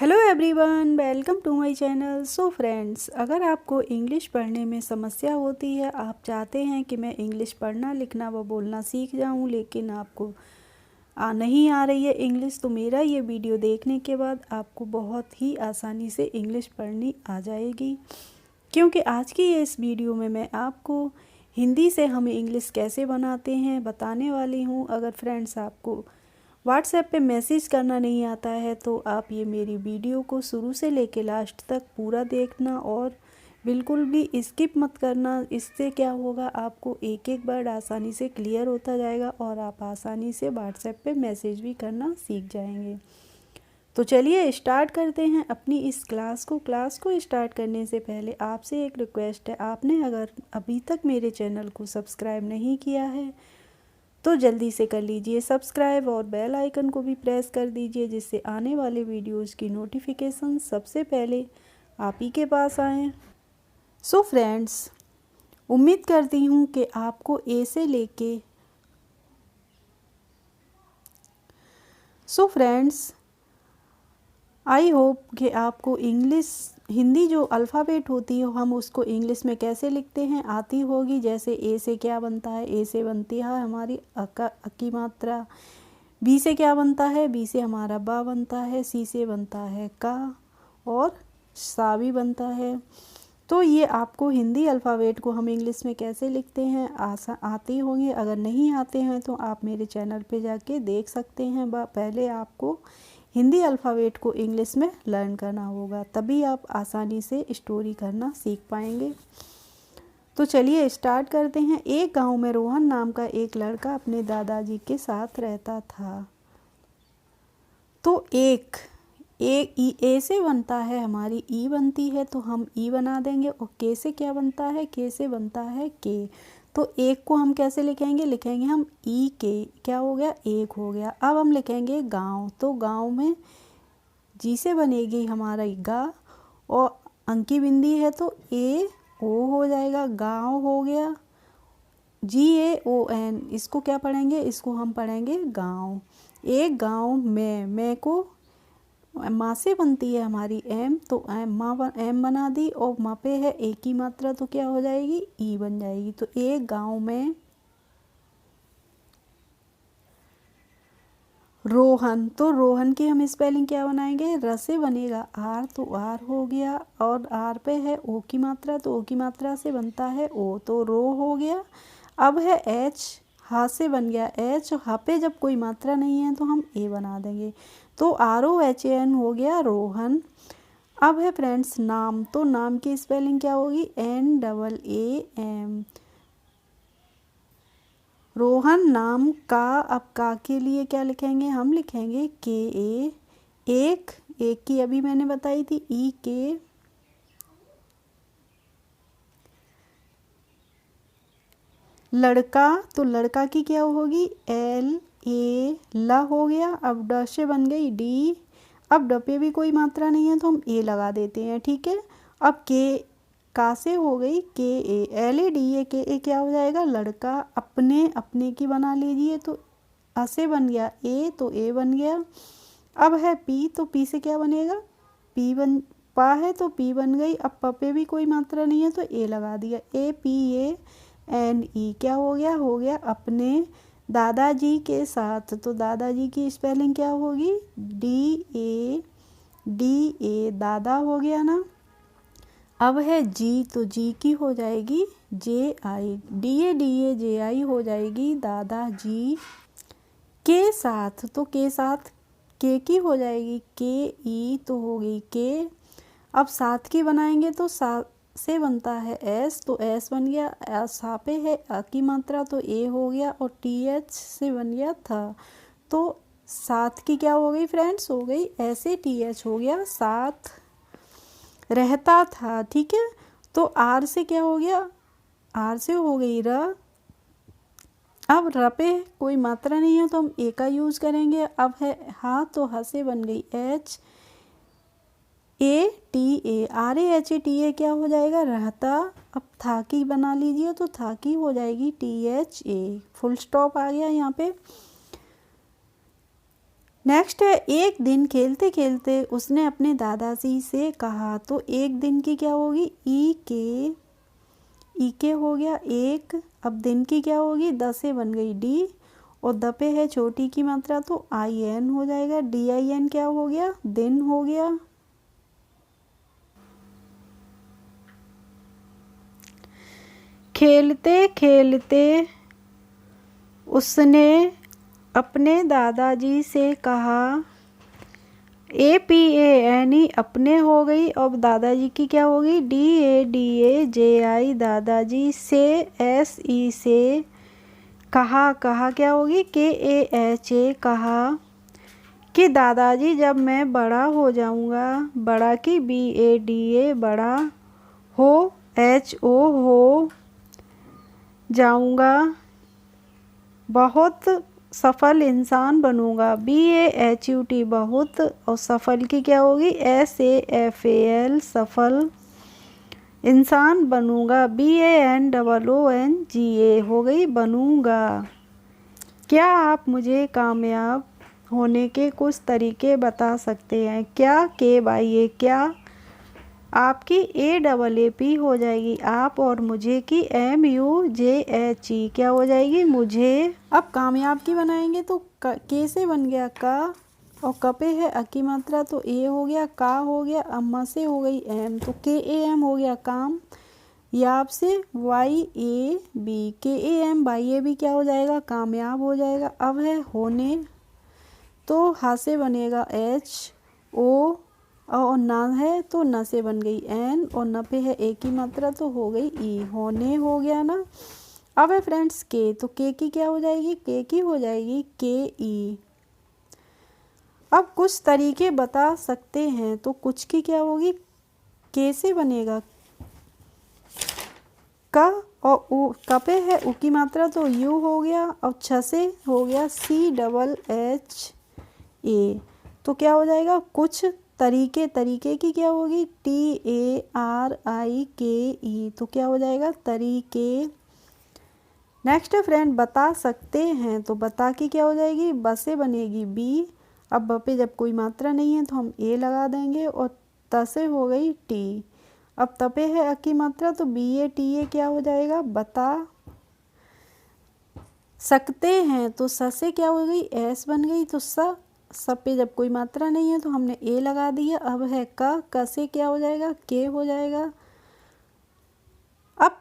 Hello everyone, welcome to my channel. So friends, अगर आपको English पढ़ने में समस्या होती है, आप चाहते हैं कि मैं इंग्लिश पढ़ना लिखना व बोलना सीख जाऊं, लेकिन आपको नहीं आ रही है इंग्लिश, तो मेरा ये वीडियो देखने के बाद आपको बहुत ही आसानी से इंग्लिश पढ़नी आ जाएगी। क्योंकि आज की इस वीडियो में मैं आपको हिंदी से हम इंग्लिश कैसे बनाते हैं बताने वाली हूँ। अगर फ्रेंड्स आपको व्हाट्सएप पे मैसेज करना नहीं आता है तो आप ये मेरी वीडियो को शुरू से लेके लास्ट तक पूरा देखना और बिल्कुल भी स्किप मत करना। इससे क्या होगा, आपको एक एक वर्ड आसानी से क्लियर होता जाएगा और आप आसानी से व्हाट्सएप पे मैसेज भी करना सीख जाएंगे। तो चलिए स्टार्ट करते हैं अपनी इस क्लास को स्टार्ट करने से पहले आपसे एक रिक्वेस्ट है, आपने अगर अभी तक मेरे चैनल को सब्सक्राइब नहीं किया है तो जल्दी से कर लीजिए सब्सक्राइब और बेल आइकन को भी प्रेस कर दीजिए, जिससे आने वाले वीडियोस की नोटिफिकेशन सबसे पहले आप ही के पास आए। सो फ्रेंड्स, उम्मीद करती हूँ कि आपको ए से लेके आई होप कि आपको इंग्लिश हिंदी जो अल्फ़ाबेट होती है हम उसको इंग्लिश में कैसे लिखते हैं आती होगी। जैसे ए से क्या बनता है, ए से बनती है हमारी अ की मात्रा। बी से क्या बनता है, बी से हमारा बा बनता है। सी से बनता है का और सा भी बनता है। तो ये आपको हिंदी अल्फ़ाबेट को हम इंग्लिश में कैसे लिखते हैं आती होंगी। अगर नहीं आते हैं तो आप मेरे चैनल पे जाके देख सकते हैं। पहले आपको हिंदी अल्फ़ाबेट को इंग्लिश में लर्न करना होगा, तभी आप आसानी से स्टोरी करना सीख पाएंगे। तो चलिए स्टार्ट करते हैं। एक गांव में रोहन नाम का एक लड़का अपने दादाजी के साथ रहता था। तो एक ए से बनता है हमारी ई बनती है तो हम ई बना देंगे। और के से क्या बनता है, के से बनता है के। तो एक को हम कैसे लिखेंगे हम ई के, क्या हो गया, एक हो गया। अब हम लिखेंगे गांव, तो गांव में जी से बनेगी हमारा गा और अंकी बिंदी है तो ए ओ हो जाएगा, गांव हो गया। जी ए ओ एन, इसको क्या पढ़ेंगे, इसको हम पढ़ेंगे गांव। एक गांव में, मैं को माँ से बनती है हमारी एम, तो एम बना दी और माँ पे है ए की मात्रा तो क्या हो जाएगी, ई बन जाएगी। तो एक गांव में रोहन, तो रोहन की हम स्पेलिंग क्या बनाएंगे, र से बनेगा आर, तो आर हो गया। और आर पे है ओ की मात्रा तो ओ की मात्रा से बनता है ओ, तो रो हो गया। अब है एच, हा से बन गया एच। हा पे जब कोई मात्रा नहीं है तो हम ए बना देंगे, तो R O H A N हो गया रोहन। अब है फ्रेंड्स नाम, तो नाम की स्पेलिंग क्या होगी, N double A M, Rohan नाम का। अब का के लिए क्या लिखेंगे, हम लिखेंगे के ए, एक की अभी मैंने बताई थी ई के। लड़का, तो लड़का की क्या होगी, एल ए, ला हो गया। अब ड से बन गई डी। अब ड पे भी कोई मात्रा नहीं है तो हम ए लगा देते हैं, ठीक है। अब के, का से हो गई के ए, एल ए डी ए, के ए क्या हो जाएगा, लड़का। अपने की बना लीजिए, तो अ से बन गया ए, तो ए बन गया। अब है पी, तो पी से क्या बनेगा, पा है तो पी बन गई। अब प पे भी कोई मात्रा नहीं है तो ए लगा दिया, A P A N E, क्या हो गया अपने दादाजी के साथ। तो दादाजी की स्पेलिंग क्या होगी, डी ए, दादा हो गया ना। अब है जी, तो जी की हो जाएगी जे आई, डी ए जे आई हो जाएगी दादाजी के साथ। तो के साथ के की हो जाएगी के ई, तो हो गई के। अब साथ की बनाएंगे तो साथ से बनता है एस, तो एस बन गया। सा पे है अ की मात्रा तो ए हो गया और टी एच से बन गया था। तो साथ की क्या हो गई फ्रेंड्स, हो गई ऐसे टी एच हो गया, साथ रहता था, ठीक है। तो आर से क्या हो गया, आर से हो गई र। अब र पे कोई मात्रा नहीं है तो हम ए का यूज़ करेंगे। अब है हा, तो हा से बन गई H A T A, R A H A T A क्या हो जाएगा, रहता। अब था की बना लीजिए, तो था की हो जाएगी T H A, full stop आ गया यहाँ पे। नेक्स्ट है एक दिन खेलते खेलते उसने अपने दादाजी से कहा। तो एक दिन की क्या होगी, ई के हो गया एक। अब दिन की क्या होगी, द से बन गई डी, और द पे है छोटी की मात्रा तो आई एन हो जाएगा। डी आई एन क्या हो गया, दिन हो गया। खेलते खेलते उसने अपने दादाजी से कहा। APANE अपने हो गई। अब दादाजी की क्या होगी, DADAJI दादाजी से, SE से कहा, कहा क्या होगी, KAHA कहा कि दादाजी जब मैं बड़ा हो जाऊंगा, बड़ा की BADA बड़ा, हो HO हो जाऊंगा, बहुत सफल इंसान बनूंगा, BAHUT बहुत, और सफल की क्या होगी, SAFAL सफल इंसान बनूंगा, BANOONGA हो गई बनूंगा। क्या आप मुझे कामयाब होने के कुछ तरीके बता सकते हैं। क्या के बाई ए, क्या आपकी AAAP हो जाएगी आप, और मुझे की MUJHE क्या हो जाएगी, मुझे। अब कामयाब की बनाएंगे तो के से बन गया का, और क पे है अ की मात्रा तो ए हो गया, का हो गया, अम्मा से हो गई एम तो KAM हो गया काम। याब से YAB, KAM बाई ए भी क्या हो जाएगा, कामयाब हो जाएगा। अब है होने तो हा से बनेगा HO, और ना है तो न से बन गई एन, और न पे है ए की मात्रा तो हो गई ई, होने हो गया ना। अब है फ्रेंड्स के, तो के की क्या हो जाएगी, के की हो जाएगी KE। अब कुछ तरीके बता सकते हैं, तो कुछ की क्या होगी, के से बनेगा का, और उ का पे है उ की मात्रा तो यू हो गया, और छ से हो गया CHHA तो क्या हो जाएगा, कुछ तरीके, तरीके की क्या होगी, TARIKE तो क्या हो जाएगा, तरीके। नेक्स्ट फ्रेंड बता सकते हैं, तो बता की क्या हो जाएगी, ब से बनेगी बी। अब ब पे जब कोई मात्रा नहीं है तो हम ए लगा देंगे, और त से हो गई टी। अब त पे है अ की मात्रा तो BATA क्या हो जाएगा, बता सकते हैं। तो स से क्या हो गई, एस बन गई, तो सब पे जब कोई मात्रा नहीं है तो हमने ए लगा दिया। अब है क से क्या हो जाएगा, के हो जाएगा। अब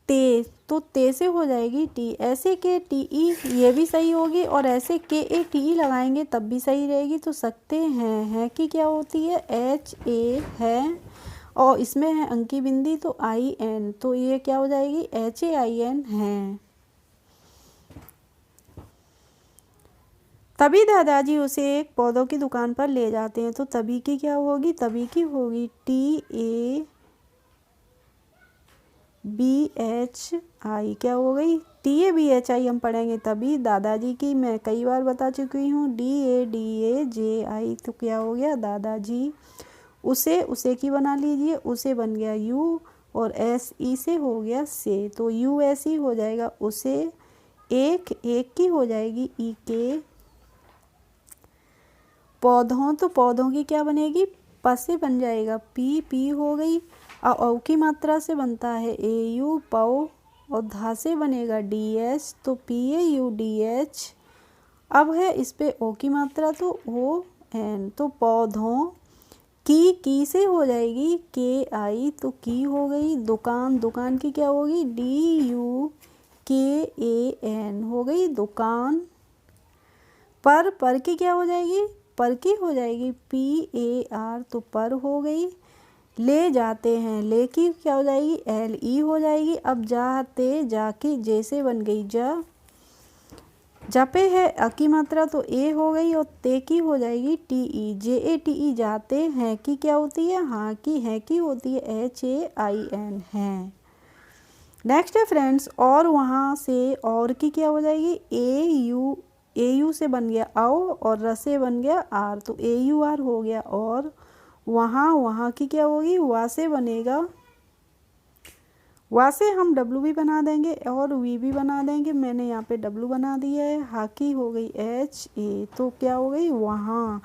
ते, तो ते से हो जाएगी टी, ऐसे के TE ये भी सही होगी, और ऐसे KATE लगाएंगे तब भी सही रहेगी। तो सकते हैं कि क्या होती है, HA है, और इसमें है अंकी बिंदी तो IN, तो ये क्या हो जाएगी, HAIN है। तभी दादाजी उसे एक पौधों की दुकान पर ले जाते हैं। तो तभी की क्या होगी, तभी की होगी TABHI क्या हो गई, TABHI हम पढ़ेंगे तभी। दादाजी की मैं कई बार बता चुकी हूँ, DADAJI तो क्या हो गया, दादाजी। उसे, उसे की बना लीजिए, उसे बन गया यू, और SE से हो गया से, तो USE हो जाएगा उसे। एक, एक की हो जाएगी EK। पौधों, तो पौधों की क्या बनेगी, प से बन जाएगा पी हो गई। औ की मात्रा से बनता है AU पौ, और धा से बनेगा DS तो PAUDH। अब है इस पे ओ की मात्रा तो ON, तो पौधों की से हो जाएगी KI तो की हो गई। दुकान, दुकान की क्या होगी, DUKAN हो गई दुकान। पर की क्या हो जाएगी, पर की हो जाएगी PAR तो पर हो गई। ले जाते हैं, ले की क्या हो जाएगी, LE हो जाएगी। अब जाते, जाके जैसे बन गई जा, पे है अ की मात्रा तो ए हो गई, और ते की हो जाएगी TE, JATE जाते हैं की क्या होती है, हाँ की, है की होती है HAIN है। नेक्स्ट है फ्रेंड्स, और वहाँ से और की क्या हो जाएगी, AU से बन गया आओ, और र से बन गया आर तो AUR हो गया। और वहाँ, वहाँ की क्या होगी, वा से बनेगा वहाँ से हम डब्लू भी बना देंगे और वी भी बना देंगे। मैंने यहाँ पे डब्लू बना दिया है। हाकी हो गई एच ए, तो क्या हो गई वहाँ।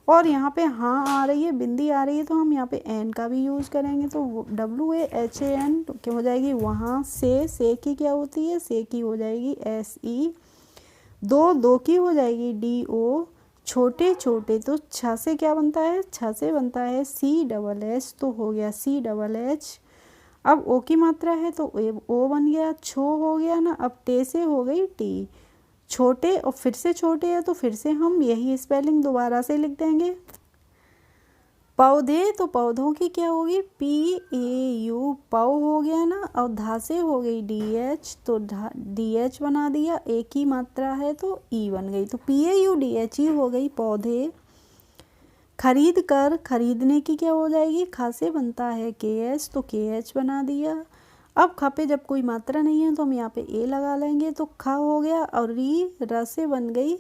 और यहाँ पे हाँ आ रही है, बिंदी आ रही है, तो हम यहाँ पे एन का भी यूज़ करेंगे। तो W A H A N तो क्या हो जाएगी वहाँ से की क्या होती है, से की हो जाएगी एस ई। दो की हो जाएगी डी ओ। छोटे छोटे तो छ से क्या बनता है, छ से बनता है सी डबल एच, तो हो गया सी डबल एच। अब ओ की मात्रा है तो ओ बन गया, छो हो गया ना। अब टे से हो गई टी। छोटे और फिर से छोटे है तो फिर से हम यही स्पेलिंग दोबारा से लिख देंगे। पौधे तो पौधों की क्या होगी, पी ए यू, पौ हो गया ना। और धा से हो गई डी एच, तो डी एच बना दिया। ए की मात्रा है तो ई बन गई, तो P A U D H E हो गई पौधे। खरीद कर, खरीदने की क्या हो जाएगी, खा से बनता है के एच, तो के एच बना दिया। अब ख पे जब कोई मात्रा नहीं है तो हम यहाँ पे ए लगा लेंगे, तो ख हो गया। और री, र से बन गई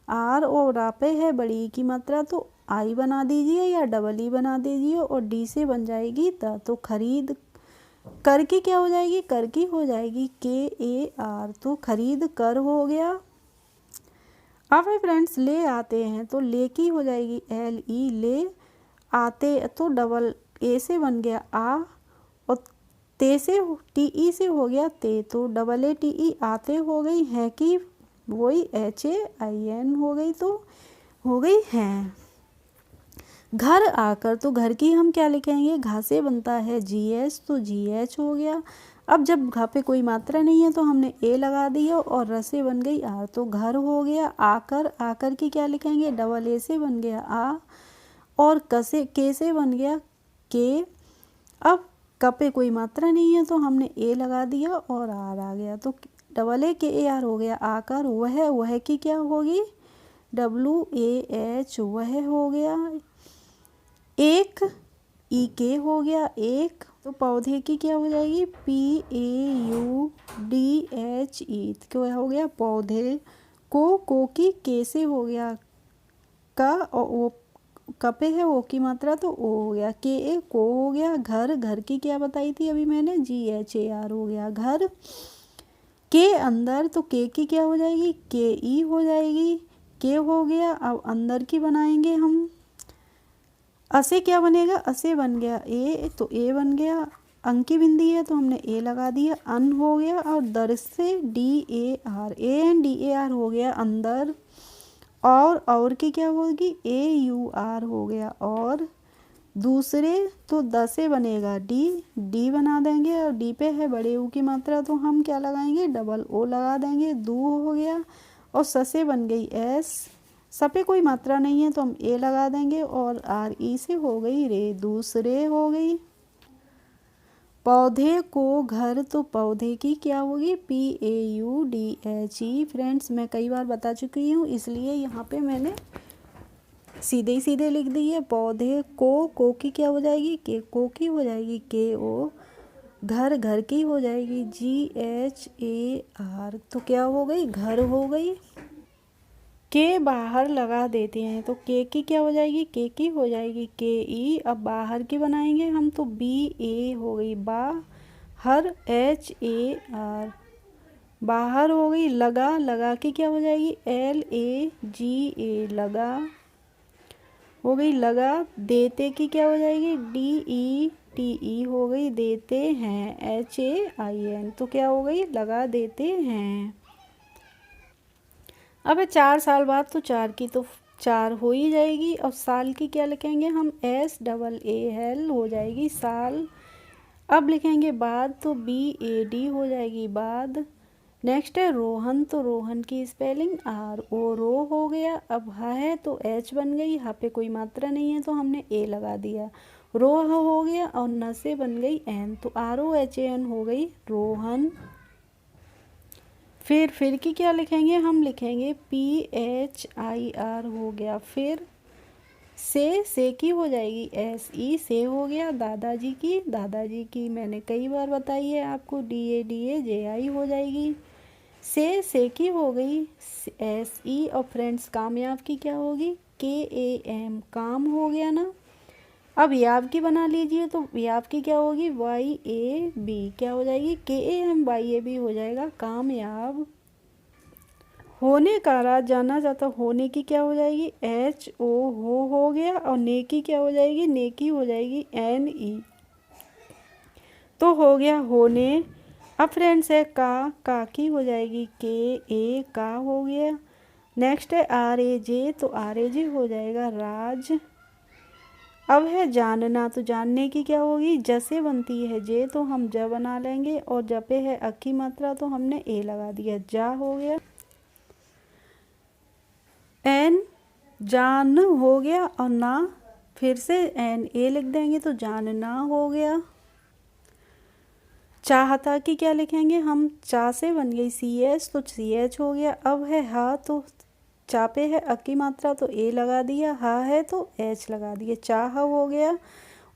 आर, और रा पे है बड़ी ई की मात्रा तो आई बना दीजिए या डबल ई बना दीजिए। और डी से बन जाएगी त, तो खरीद कर की क्या हो जाएगी, कर की हो जाएगी के ए आर, तो खरीद कर हो गया। अब है फ्रेंड्स ले आते हैं, तो ले की हो जाएगी एल ई, ले आते तो डबल ए से बन गया आ, और ते से टी ई से हो गया ते, तो डबल ए टी ई आते हो गई। है की वही एच ए आई एन हो गई, तो हो गई हैं। घर आकर, तो घर की हम क्या लिखेंगे, घा से बनता है जी एच, तो जी एच हो गया। अब जब घा पे कोई मात्रा नहीं है तो हमने ए लगा दिया और र से बन गई आर, तो घर हो गया। आकर, आकर की क्या लिखेंगे, डबल ए से बन गया आ, और के से बन गया के। अब क पे कोई मात्रा नहीं है तो हमने ए लगा दिया और आर आ गया, तो डबल ए के ए आर हो गया आकर। वह की क्या होगी, डब्लू ए एच, वह हो गया। एक, ई के हो गया एक, तो पौधे की क्या हो जाएगी, P A U D H E, क्या हो गया पौधे। को की के से हो गया का, और ओ कपे है ओ की मात्रा तो ओ हो गया। के ए को हो गया। घर, घर की क्या बताई थी अभी मैंने, जी एच ए आर हो गया घर। के अंदर, तो के की क्या हो जाएगी, के ई हो जाएगी, के हो गया। अब अंदर की बनाएंगे हम, असे क्या बनेगा, असे बन गया ए, तो ए बन गया। अंक की बिंदी है तो हमने ए लगा दिया, अन हो गया। और दर से D A R, A N D A R हो गया अंदर। और की क्या होगी, ए यू आर हो गया और। दूसरे, तो द से बनेगा डी, डी बना देंगे। और डी पे है बड़े ऊ की मात्रा तो हम क्या लगाएंगे, डबल ओ लगा देंगे, दू हो गया। और स से बन गई एस, स पे कोई मात्रा नहीं है तो हम ए लगा देंगे। और आर ई से हो गई रे, दूसरे हो गई। पौधे को घर, तो पौधे की क्या होगी, P A U D H E. Friends मैं कई बार बता चुकी हूँ इसलिए यहाँ पे मैंने सीधे ही सीधे लिख दी है। पौधे को की क्या हो जाएगी, के को की हो जाएगी के ओ। घर, घर की हो जाएगी जी एच ए आर, तो क्या हो गई, घर हो गई। के बाहर लगा देते हैं तो के की क्या हो जाएगी, के की हो जाएगी के ई। अब बाहर की बनाएंगे हम तो बी ए हो गई बाहर, एच ए आर, बाहर हो गई। लगा, लगा की क्या हो जाएगी, एल ए जी ए, लगा हो गई लगा। देते की क्या हो जाएगी, डी ई टी ई हो गई, देते हैं एच ए आई एन, तो क्या हो गई, लगा देते हैं। अब 4 साल बाद, तो चार की तो 4 हो ही जाएगी। और साल की क्या लिखेंगे हम, एस डबल ए एल हो जाएगी साल। अब लिखेंगे बाद, तो बी ए डी हो जाएगी बाद। नेक्स्ट है रोहन, तो रोहन की स्पेलिंग आर ओ, रो हो गया। अब हा है तो एच बन गई, हा पे कोई मात्रा नहीं है तो हमने ए लगा दिया, रो हो गया। और न से बन गई एन, तो R O H A N हो गई रोहन। फिर की क्या लिखेंगे, हम लिखेंगे पी एच आई आर हो गया। फिर से की हो जाएगी एस ई, से हो गया। दादाजी की, दादाजी की मैंने कई बार बताई है आपको, डी ए जे आई हो जाएगी। से की हो गई एस ई। और फ्रेंड्स कामयाब की क्या होगी, के ए एम, काम हो गया ना। अब याब की बना लीजिए, तो याब की क्या होगी, YAB क्या हो जाएगी, KAMYAB हो जाएगा, कामयाब। होने का राज जाना जाता, होने की क्या हो जाएगी, HO हो गया, और नेकी क्या हो जाएगी, नेकी हो जाएगी NE। तो हो गया होने। अब फ्रेंड्स है का की हो जाएगी KA, का हो गया। नेक्स्ट है RAJ, तो RAJ हो जाएगा राज। अब है जानना, तो जानने की क्या होगी, ज से बनती है जे, तो हम ज बना लेंगे, और जपे है अ की मात्रा, तो हमने ए लगा दिया, जा हो गया। एन, जान हो गया, और ना फिर से NA लिख देंगे, तो जानना हो गया। चाहता की क्या लिखेंगे हम, चा से बन गई CH, तो CH हो गया। अब है हा, तो चापे है अ की मात्रा, तो ए लगा दिया, हा है तो H लगा दिया, चाह हो गया।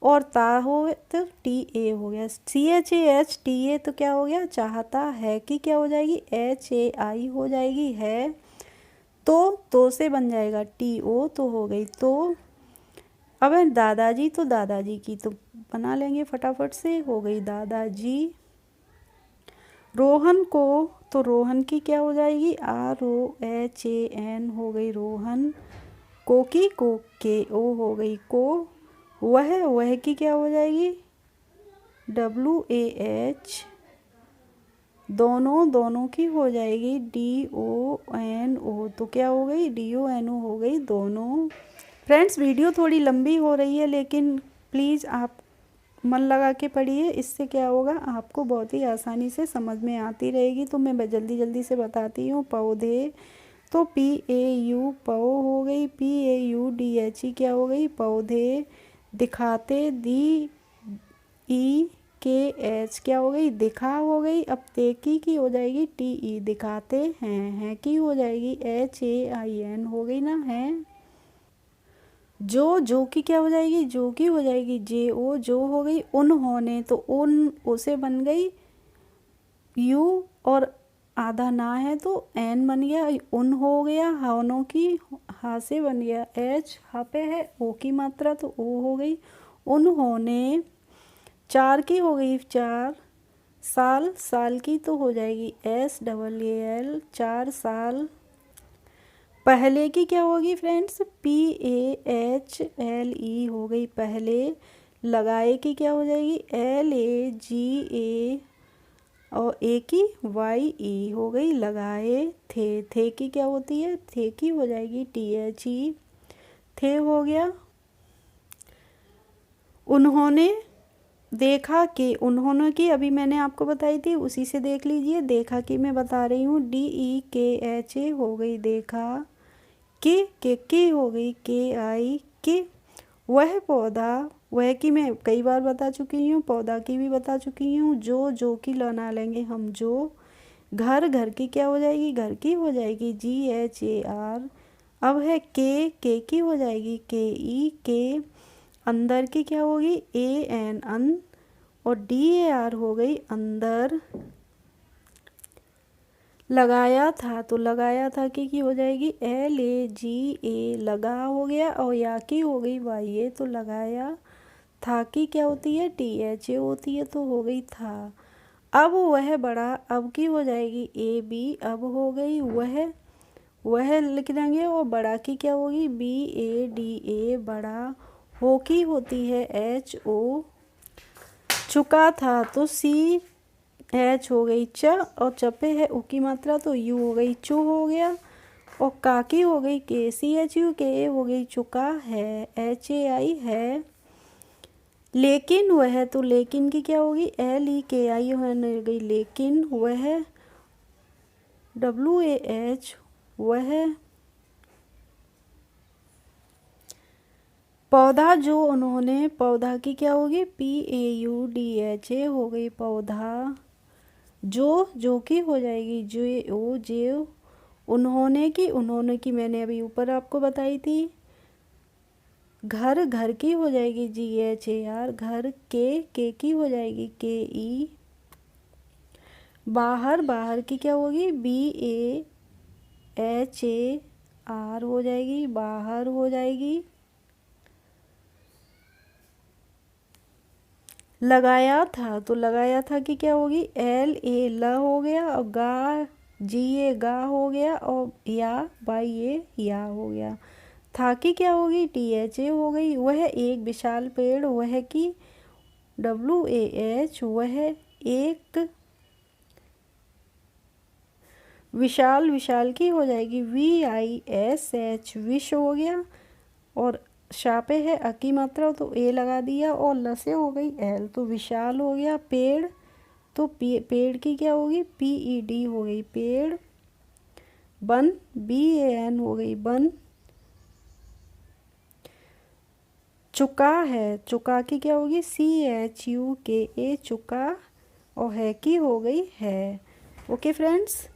और ता हो तो TA हो गया, CHAHTA, तो क्या हो गया, चाहता है कि क्या हो जाएगी, HAI हो जाएगी, है। तो से बन जाएगा TO, तो हो गई तो। अब है दादाजी, तो दादाजी की तो बना लेंगे फटाफट से, हो गई दादाजी। रोहन को, तो रोहन की क्या हो जाएगी, ROHAN हो गई रोहन। को की को KO हो गई को। वह की क्या हो जाएगी, WAH। दोनों की हो जाएगी DONO, तो क्या हो गई, DONO हो गई दोनों। फ्रेंड्स वीडियो थोड़ी लंबी हो रही है, लेकिन प्लीज़ आप मन लगा के पढ़िए, इससे क्या होगा, आपको बहुत ही आसानी से समझ में आती रहेगी। तो मैं जल्दी जल्दी से बताती हूँ। पौधे, तो PAU पौ हो गई, PAUDHE क्या हो गई, पौधे। दिखाते, DEKH क्या हो गई, दिखा हो गई। अब तेकी की हो जाएगी TE, दिखाते हैं की हो जाएगी HAIN हो गई ना, है। जो की क्या हो जाएगी, जो की हो जाएगी JO, जो हो गई। उन्होंने, तो उन उसे बन गई U, और आधा ना है तो N बन गया, उन हो गया। हानों की हा से बन गया H, हा पे है O की मात्रा, तो O हो गई। उन्होंने, चार की हो गई चार। साल की तो हो जाएगी SAAL, 4 साल। पहले की क्या होगी फ्रेंड्स, PAHLE हो गई पहले। लगाए की क्या हो जाएगी, LAGA, और ए की YE हो गई लगाए। थे की क्या होती है, थे की हो जाएगी THE, थे हो गया। उन्होंने, देखा कि, उन्होंने की अभी मैंने आपको बताई थी, उसी से देख लीजिए। देखा कि मैं बता रही हूँ, DEKHA हो गई देखा। के की हो गई KI के। वह पौधा, वह की मैं कई बार बता चुकी हूँ, पौधा की भी बता चुकी हूँ। जो की लाना लेंगे हम, जो। घर की क्या हो जाएगी, घर की हो जाएगी GHAR। अब है के की हो जाएगी KE, के। अंदर की क्या होगी AN, अन। और DAR हो गई अंदर। लगाया था, तो लगाया था की हो जाएगी LAGA, लगा हो गया। और या की हो गई YA, तो लगाया। था की क्या होती है THA होती है, तो हो गई था। अब वह बड़ा, अब की हो जाएगी AB, अब हो गई वह लिख देंगे। और बड़ा की क्या होगी BADA, बड़ा। हो की होती है HO। चुका था, तो CH हो गई च, और चपे है उ की मात्रा, तो U हो गई चु हो गया। और काकी हो गई KCHU, के हो गई चुका है HAI, है। लेकिन वह, तो लेकिन की क्या होगी LEKI हो गई लेकिन। वह WAH, वह। पौधा, जो उन्होंने, पौधा की क्या होगी PAUDHA हो गई पौधा। जो की हो जाएगी जो। उन्होंने की मैंने अभी ऊपर आपको बताई थी। घर की हो जाएगी GHAR, घर के की हो जाएगी KE। बाहर की क्या होगी BAHAR हो जाएगी, बाहर हो जाएगी। लगाया था, तो लगाया था कि क्या होगी, एल ए ल हो गया, और गा जी ए गा हो गया, और या बाई ए या हो गया। था की क्या होगी, टी एच ए हो गई। वह एक विशाल पेड़, वह की डब्ल्यू ए एच, वह एक विशाल, विशाल की हो जाएगी वी आई एस एच, विश हो गया। और शापे है अ की मात्रा, तो ए लगा दिया, और ल से हो गई एल, तो विशाल हो गया। पेड़, तो पेड़ की क्या होगी, पी ई डी हो गई पेड़। बन, बी ए एन हो गई बन। चुका है, चुका की क्या होगी, सी एच यू के ए, चुका। और है की हो गई है। ओके फ्रेंड्स,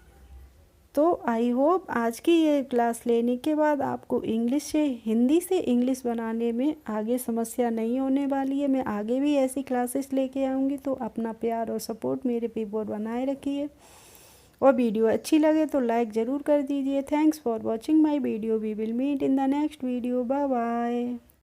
तो आई होप आज की ये क्लास लेने के बाद आपको इंग्लिश से हिंदी से इंग्लिश बनाने में आगे समस्या नहीं होने वाली है। मैं आगे भी ऐसी क्लासेस लेके आऊँगी, तो अपना प्यार और सपोर्ट मेरे पे बनाए रखिए। और वीडियो अच्छी लगे तो लाइक ज़रूर कर दीजिए। Thanks for watching my video. We will meet in the next video. Bye bye.